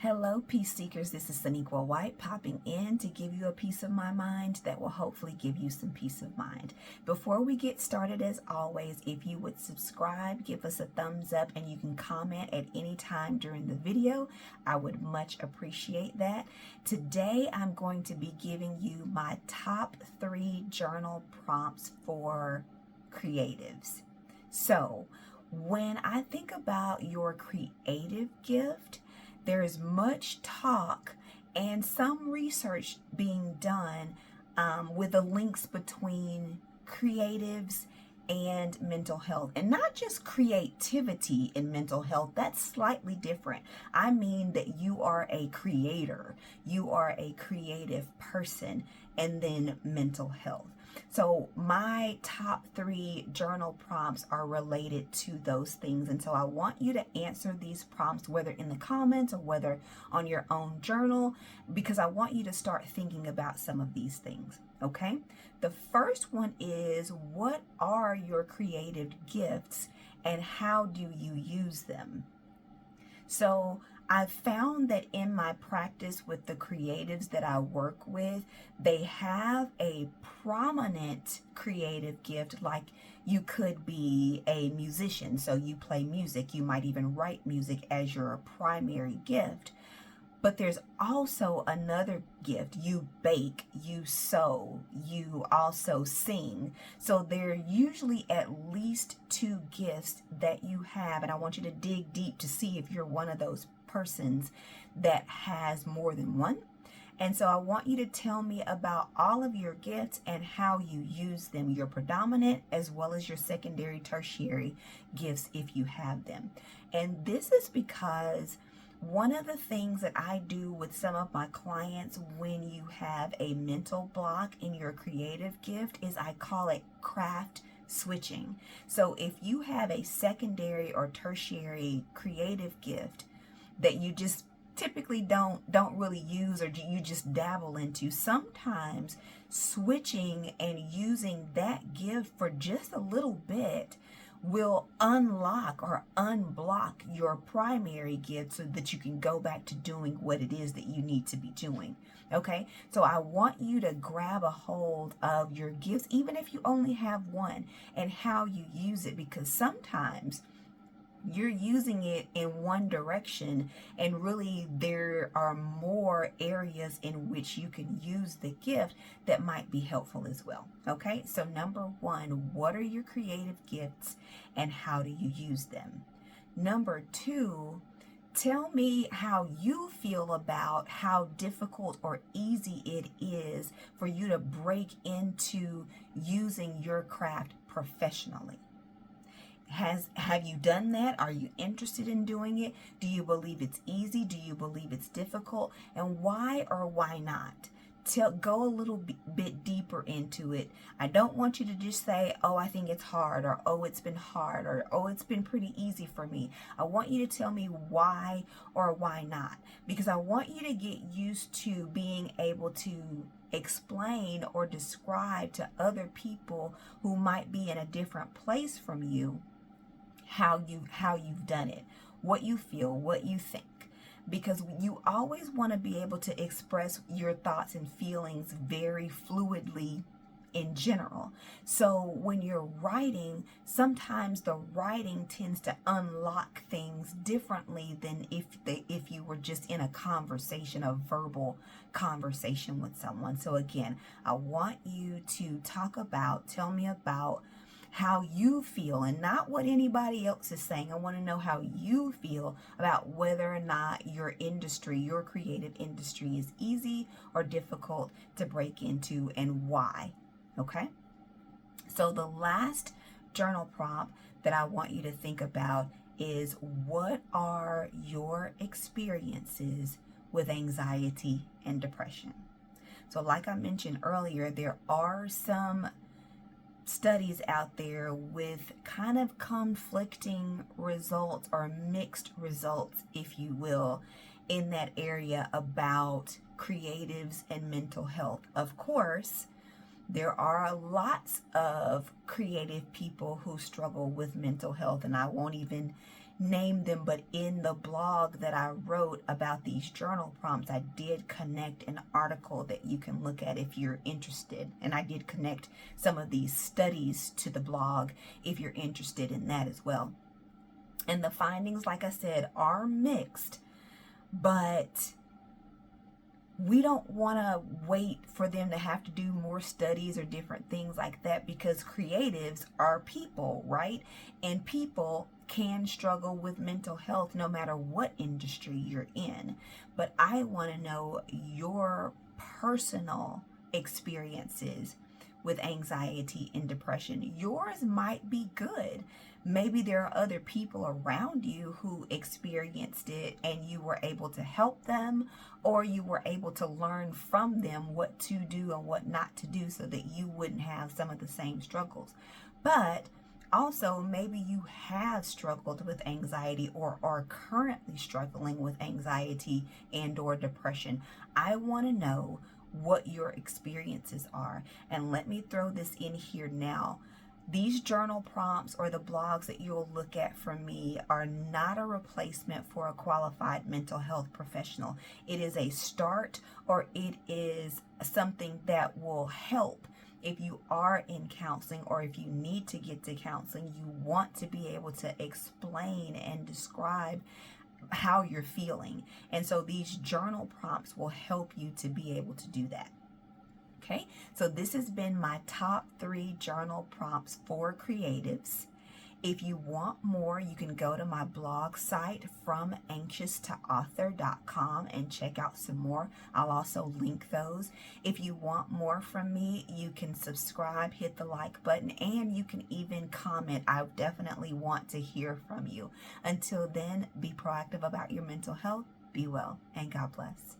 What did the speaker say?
Hello, peace seekers. This is Saniqua White popping in to give you a piece of my mind that will hopefully give you some peace of mind. Before we get started, as always, if you would subscribe, give us a thumbs up, and you can comment at any time during the video. I would much appreciate that. Today, I'm going to be giving you my top 3 journal prompts for creatives. So, when I think about your creative gift, there is much talk and some research being done with the links between creatives and mental health. And not just creativity and mental health, that's slightly different. I mean that you are a creator, you are a creative person, and then mental health. So my top 3 journal prompts are related to those things. And so I want you to answer these prompts, whether in the comments or whether on your own journal, because I want you to start thinking about some of these things. Okay. The first one is, what are your creative gifts and how do you use them? So I've found that in my practice with the creatives that I work with, they have a prominent creative gift. Like, you could be a musician, so you play music. You might even write music as your primary gift. But there's also another gift. You bake, you sew, you also sing. So there are usually at least 2 gifts that you have. And I want you to dig deep to see if you're one of those persons that has more than one. And so I want you to tell me about all of your gifts and how you use them, your predominant as well as your secondary, tertiary gifts if you have them. And this is because one of the things that I do with some of my clients when you have a mental block in your creative gift is I call it craft switching. So if you have a secondary or tertiary creative gift that you just typically don't really use, or you just dabble into, sometimes switching and using that gift for just a little bit will unlock or unblock your primary gift so that you can go back to doing what it is that you need to be doing. Okay, so I want you to grab a hold of your gifts, even if you only have one, and how you use it, because sometimes you're using it in one direction and really there are more areas in which you can use the gift that might be helpful as well. Okay, so number 1, what are your creative gifts and how do you use them? Number 2, tell me how you feel about how difficult or easy it is for you to break into using your craft professionally. Have you done that? Are you interested in doing it? Do you believe it's easy? Do you believe it's difficult? And why or why not? Go a little bit deeper into it. I don't want you to just say, oh, I think it's hard, or oh, it's been hard, or oh, it's been pretty easy for me. I want you to tell me why or why not, because I want you to get used to being able to explain or describe to other people who might be in a different place from you how you've done it, what you feel, what you think. Because you always want to be able to express your thoughts and feelings very fluidly in general. So when you're writing, sometimes the writing tends to unlock things differently than if you were just in a conversation, a verbal conversation with someone. So again, I want you to tell me about how you feel and not what anybody else is saying. I want to know how you feel about whether or not your industry, your creative industry, is easy or difficult to break into and why. Okay? So the last journal prompt that I want you to think about is, what are your experiences with anxiety and depression? So like I mentioned earlier, there are some studies out there with kind of conflicting results, or mixed results, if you will, in that area about creatives and mental health. Of course, there are lots of creative people who struggle with mental health, and I won't even name them, but in the blog that I wrote about these journal prompts, I did connect an article that you can look at if you're interested. And I did connect some of these studies to the blog if you're interested in that as well. And the findings, like I said, are mixed, but we don't want to wait for them to have to do more studies or different things like that, because creatives are people, right? And people can struggle with mental health no matter what industry you're in. But I want to know your personal experiences with anxiety and depression. Yours might be good. Maybe there are other people around you who experienced it and you were able to help them, or you were able to learn from them what to do and what not to do so that you wouldn't have some of the same struggles. But also, maybe you have struggled with anxiety or are currently struggling with anxiety and or depression. I want to know what your experiences are. And let me throw this in here now. These journal prompts or the blogs that you'll look at from me are not a replacement for a qualified mental health professional. It is a start, or it is something that will help if you are in counseling, or if you need to get to counseling. You want to be able to explain and describe how you're feeling. And so these journal prompts will help you to be able to do that. Okay, so this has been my top 3 journal prompts for creatives. If you want more, you can go to my blog site, FromAnxiousToAuthor.com, and check out some more. I'll also link those. If you want more from me, you can subscribe, hit the like button, and you can even comment. I definitely want to hear from you. Until then, be proactive about your mental health, be well, and God bless.